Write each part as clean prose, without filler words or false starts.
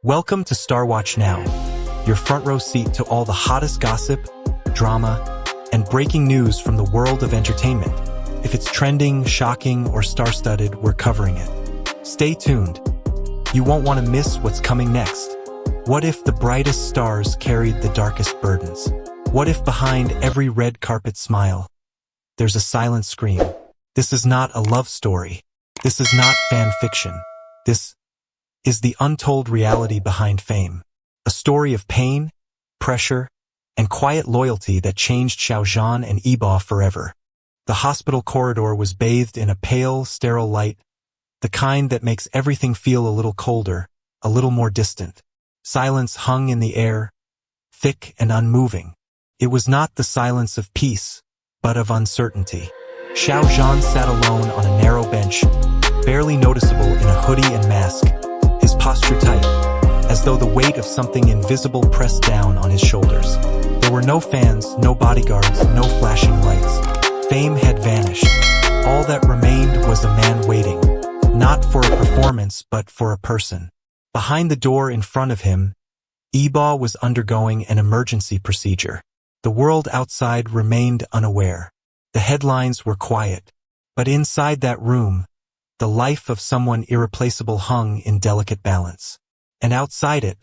Welcome to Star Watch Now, your front row seat to all the hottest gossip, drama, and breaking news from the world of entertainment. If it's trending, shocking, or star-studded, we're covering it. Stay tuned. You won't want to miss what's coming next. What if the brightest stars carried the darkest burdens? What if behind every red carpet smile, there's a silent scream? This is not a love story. This is not fan fiction. This is the untold reality behind fame. A story of pain, pressure, and quiet loyalty that changed Xiao Zhan and Yibo forever. The hospital corridor was bathed in a pale, sterile light, the kind that makes everything feel a little colder, a little more distant. Silence hung in the air, thick and unmoving. It was not the silence of peace, but of uncertainty. Xiao Zhan sat alone on a narrow bench, barely noticeable in a hoodie and mask, his posture tight, as though the weight of something invisible pressed down on his shoulders. There were no fans, no bodyguards, no flashing lights. Fame had vanished. All that remained was a man waiting, not for a performance but for a person. Behind the door in front of him, Yibo was undergoing an emergency procedure. The world outside remained unaware. The headlines were quiet, but inside that room, the life of someone irreplaceable hung in delicate balance. And outside it,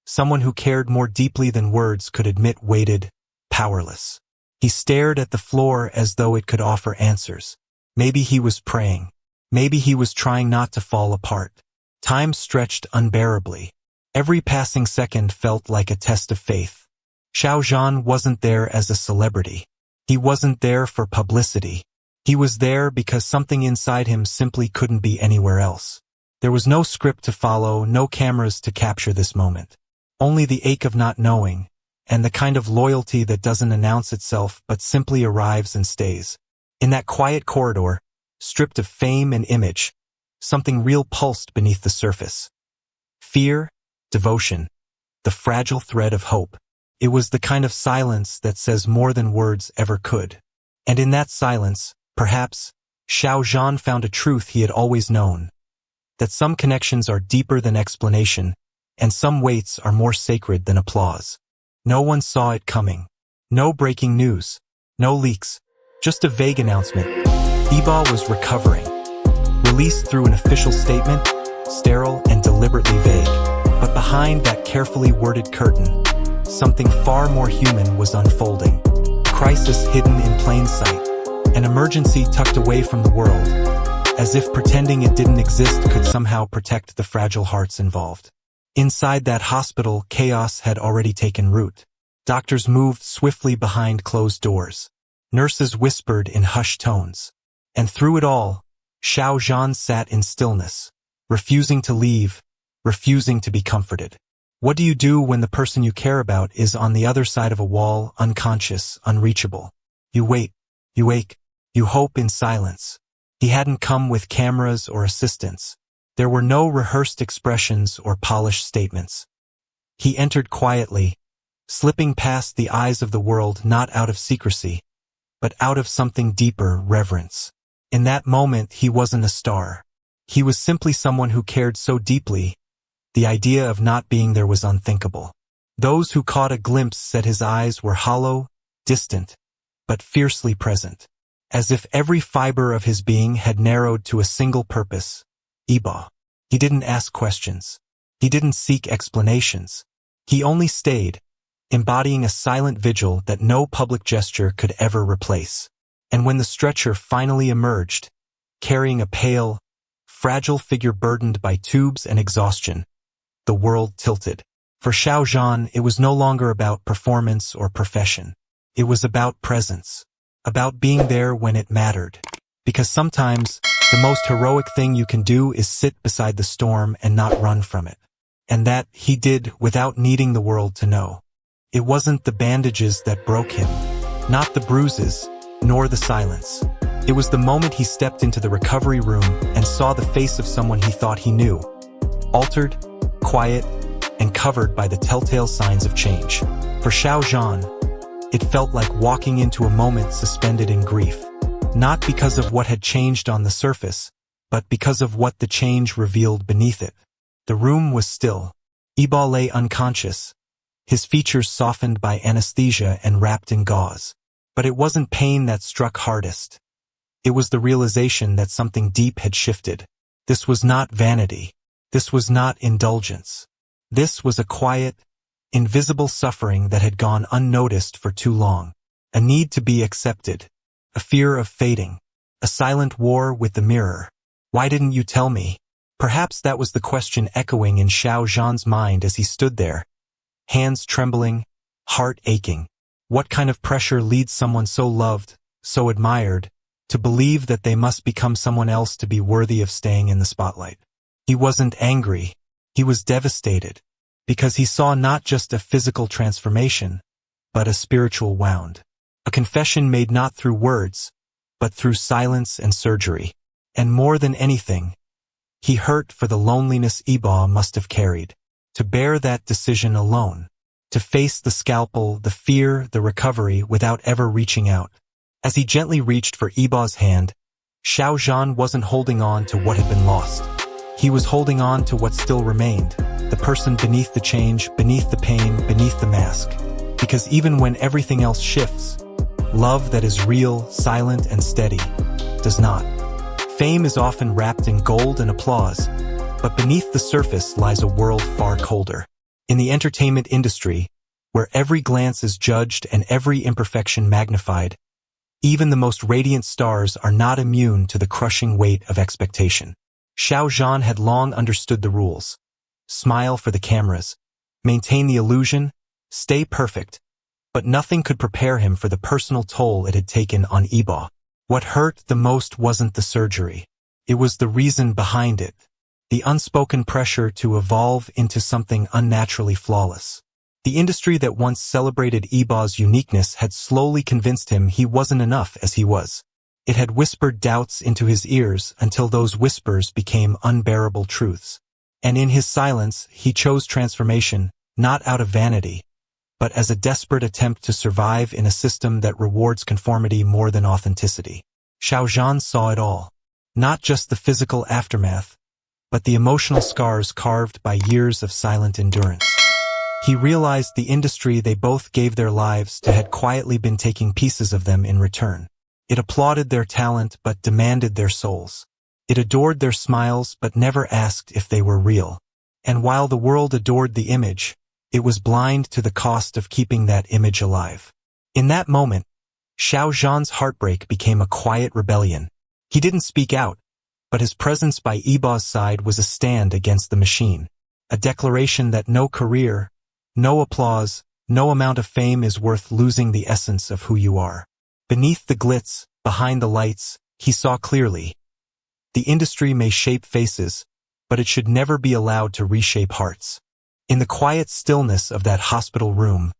someone who cared more deeply than words could admit waited, powerless. He stared at the floor as though it could offer answers. Maybe he was praying. Maybe he was trying not to fall apart. Time stretched unbearably. Every passing second felt like a test of faith. Xiao Zhan wasn't there as a celebrity. He wasn't there for publicity. He was there because something inside him simply couldn't be anywhere else. There was no script to follow, no cameras to capture this moment. Only the ache of not knowing, and the kind of loyalty that doesn't announce itself but simply arrives and stays. In that quiet corridor, stripped of fame and image, something real pulsed beneath the surface. Fear, devotion, the fragile thread of hope. It was the kind of silence that says more than words ever could. And in that silence, perhaps, Xiao Zhan found a truth he had always known. That some connections are deeper than explanation, and some weights are more sacred than applause. No one saw it coming. No breaking news. No leaks. Just a vague announcement. Yibo was recovering. Released through an official statement, sterile and deliberately vague. But behind that carefully worded curtain, something far more human was unfolding. A crisis hidden in plain sight. An emergency tucked away from the world, as if pretending it didn't exist could somehow protect the fragile hearts involved. Inside that hospital, chaos had already taken root. Doctors moved swiftly behind closed doors. Nurses whispered in hushed tones. And through it all, Xiao Zhan sat in stillness, refusing to leave, refusing to be comforted. What do you do when the person you care about is on the other side of a wall, unconscious, unreachable? You wait, you ache, you hope in silence. He hadn't come with cameras or assistants. There were no rehearsed expressions or polished statements. He entered quietly, slipping past the eyes of the world not out of secrecy, but out of something deeper, reverence. In that moment, he wasn't a star. He was simply someone who cared so deeply, the idea of not being there was unthinkable. Those who caught a glimpse said his eyes were hollow, distant, but fiercely present, as if every fiber of his being had narrowed to a single purpose. Yibo. He didn't ask questions. He didn't seek explanations. He only stayed, embodying a silent vigil that no public gesture could ever replace. And when the stretcher finally emerged, carrying a pale, fragile figure burdened by tubes and exhaustion, the world tilted. For Xiao Zhan, it was no longer about performance or profession. It was about presence. About being there when it mattered. Because sometimes, the most heroic thing you can do is sit beside the storm and not run from it. And that he did without needing the world to know. It wasn't the bandages that broke him, not the bruises, nor the silence. It was the moment he stepped into the recovery room and saw the face of someone he thought he knew. Altered, quiet, and covered by the telltale signs of change. For Xiao Zhan, it felt like walking into a moment suspended in grief. Not because of what had changed on the surface, but because of what the change revealed beneath it. The room was still. Yibo lay unconscious, his features softened by anesthesia and wrapped in gauze. But it wasn't pain that struck hardest. It was the realization that something deep had shifted. This was not vanity. This was not indulgence. This was a quiet, invisible suffering that had gone unnoticed for too long. A need to be accepted. A fear of fading. A silent war with the mirror. Why didn't you tell me? Perhaps that was the question echoing in Xiao Zhan's mind as he stood there, hands trembling, heart aching. What kind of pressure leads someone so loved, so admired, to believe that they must become someone else to be worthy of staying in the spotlight? He wasn't angry. He was devastated, because he saw not just a physical transformation, but a spiritual wound. A confession made not through words, but through silence and surgery. And more than anything, he hurt for the loneliness Yibo must have carried. To bear that decision alone. To face the scalpel, the fear, the recovery without ever reaching out. As he gently reached for Yibo's hand, Xiao Zhan wasn't holding on to what had been lost. He was holding on to what still remained, the person beneath the change, beneath the pain, beneath the mask. Because even when everything else shifts, love that is real, silent, and steady does not. Fame is often wrapped in gold and applause, but beneath the surface lies a world far colder. In the entertainment industry, where every glance is judged and every imperfection magnified, even the most radiant stars are not immune to the crushing weight of expectation. Xiao Zhan had long understood the rules. Smile for the cameras, maintain the illusion, stay perfect, but nothing could prepare him for the personal toll it had taken on Yibo. What hurt the most wasn't the surgery. It was the reason behind it. The unspoken pressure to evolve into something unnaturally flawless. The industry that once celebrated Yibo's uniqueness had slowly convinced him he wasn't enough as he was. It had whispered doubts into his ears until those whispers became unbearable truths. And in his silence, he chose transformation, not out of vanity, but as a desperate attempt to survive in a system that rewards conformity more than authenticity. Xiao Zhan saw it all. Not just the physical aftermath, but the emotional scars carved by years of silent endurance. He realized the industry they both gave their lives to had quietly been taking pieces of them in return. It applauded their talent but demanded their souls. It adored their smiles but never asked if they were real. And while the world adored the image, it was blind to the cost of keeping that image alive. In that moment, Xiao Zhan's heartbreak became a quiet rebellion. He didn't speak out, but his presence by Yibo's side was a stand against the machine. A declaration that no career, no applause, no amount of fame is worth losing the essence of who you are. Beneath the glitz, behind the lights, he saw clearly. The industry may shape faces, but it should never be allowed to reshape hearts. In the quiet stillness of that hospital room,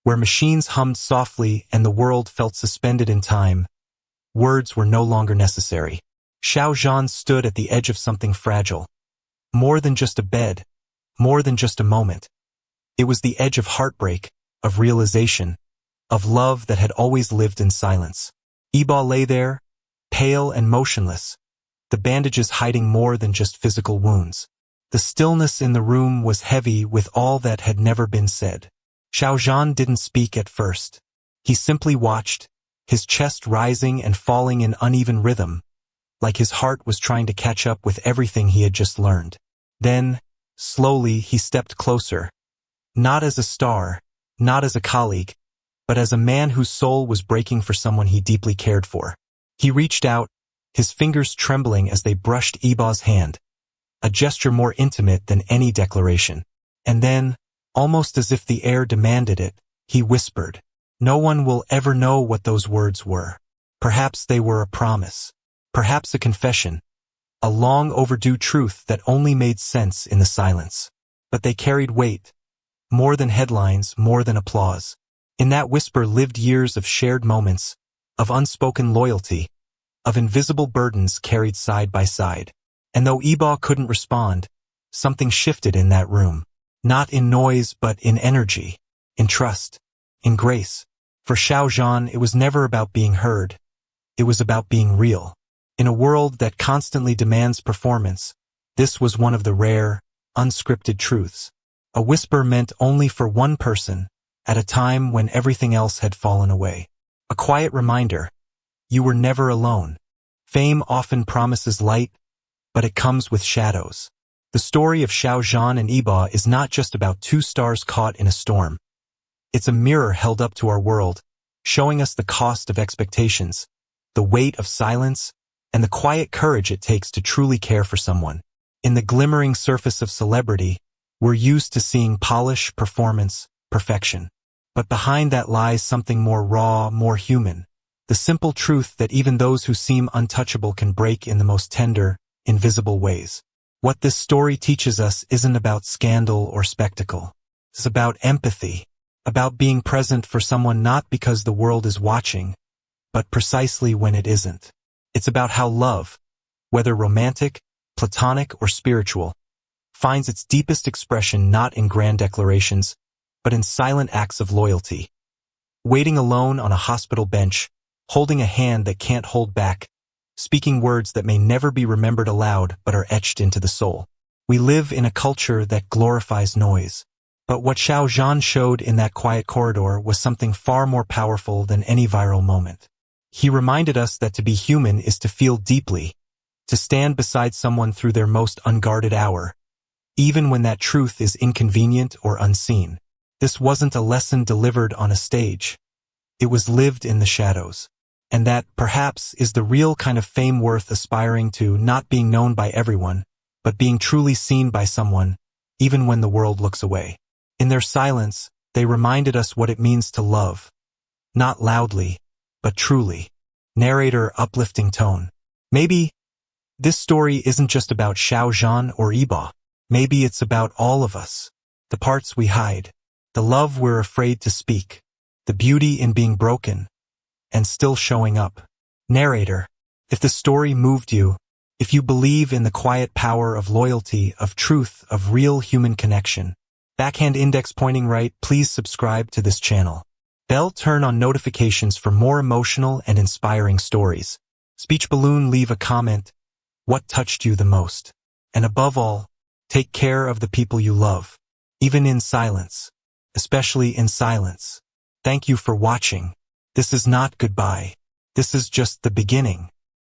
where machines hummed softly and the world felt suspended in time, words were no longer necessary. Xiao Zhan stood at the edge of something fragile. More than just a bed, more than just a moment. It was the edge of heartbreak, of realization, of love that had always lived in silence. Yibo lay there, pale and motionless, the bandages hiding more than just physical wounds. The stillness in the room was heavy with all that had never been said. Xiao Zhan didn't speak at first. He simply watched, his chest rising and falling in uneven rhythm, like his heart was trying to catch up with everything he had just learned. Then, slowly, he stepped closer. Not as a star, not as a colleague, but as a man whose soul was breaking for someone he deeply cared for. He reached out, his fingers trembling as they brushed Yibo's hand. A gesture more intimate than any declaration. And then, almost as if the air demanded it, he whispered, "No one will ever know what those words were. Perhaps they were a promise. Perhaps a confession. A long overdue truth that only made sense in the silence. But they carried weight. More than headlines, more than applause. In that whisper lived years of shared moments, of unspoken loyalty, of invisible burdens carried side by side. And though Yibo couldn't respond, something shifted in that room. Not in noise, but in energy, in trust, in grace. For Xiao Zhan, it was never about being heard. It was about being real. In a world that constantly demands performance, this was one of the rare, unscripted truths. A whisper meant only for one person, at a time when everything else had fallen away. A quiet reminder, you were never alone. Fame often promises light, but it comes with shadows. The story of Xiao Zhan and Yibo is not just about two stars caught in a storm. It's a mirror held up to our world, showing us the cost of expectations, the weight of silence, and the quiet courage it takes to truly care for someone. In the glimmering surface of celebrity, we're used to seeing polish, performance, perfection. But behind that lies something more raw, more human. The simple truth that even those who seem untouchable can break in the most tender, invisible ways. What this story teaches us isn't about scandal or spectacle. It's about empathy, about being present for someone not because the world is watching, but precisely when it isn't. It's about how love, whether romantic, platonic, or spiritual, finds its deepest expression not in grand declarations, but in silent acts of loyalty. Waiting alone on a hospital bench, holding a hand that can't hold back, speaking words that may never be remembered aloud but are etched into the soul. We live in a culture that glorifies noise. But what Xiao Zhan showed in that quiet corridor was something far more powerful than any viral moment. He reminded us that to be human is to feel deeply, to stand beside someone through their most unguarded hour, even when that truth is inconvenient or unseen. This wasn't a lesson delivered on a stage. It was lived in the shadows. And that, perhaps, is the real kind of fame worth aspiring to, not being known by everyone, but being truly seen by someone, even when the world looks away. In their silence, they reminded us what it means to love. Not loudly, but truly. Narrator uplifting tone. Maybe this story isn't just about Xiao Zhan or Yibo. Maybe it's about all of us. The parts we hide. The love we're afraid to speak. The beauty in being broken and still showing up. Narrator, if the story moved you, if you believe in the quiet power of loyalty, of truth, of real human connection, backhand index pointing right, please subscribe to this channel. Bell turn on notifications for more emotional and inspiring stories. Speech balloon leave a comment. What touched you the most? And above all, take care of the people you love, even in silence, especially in silence. Thank you for watching. This is not goodbye. This is just the beginning.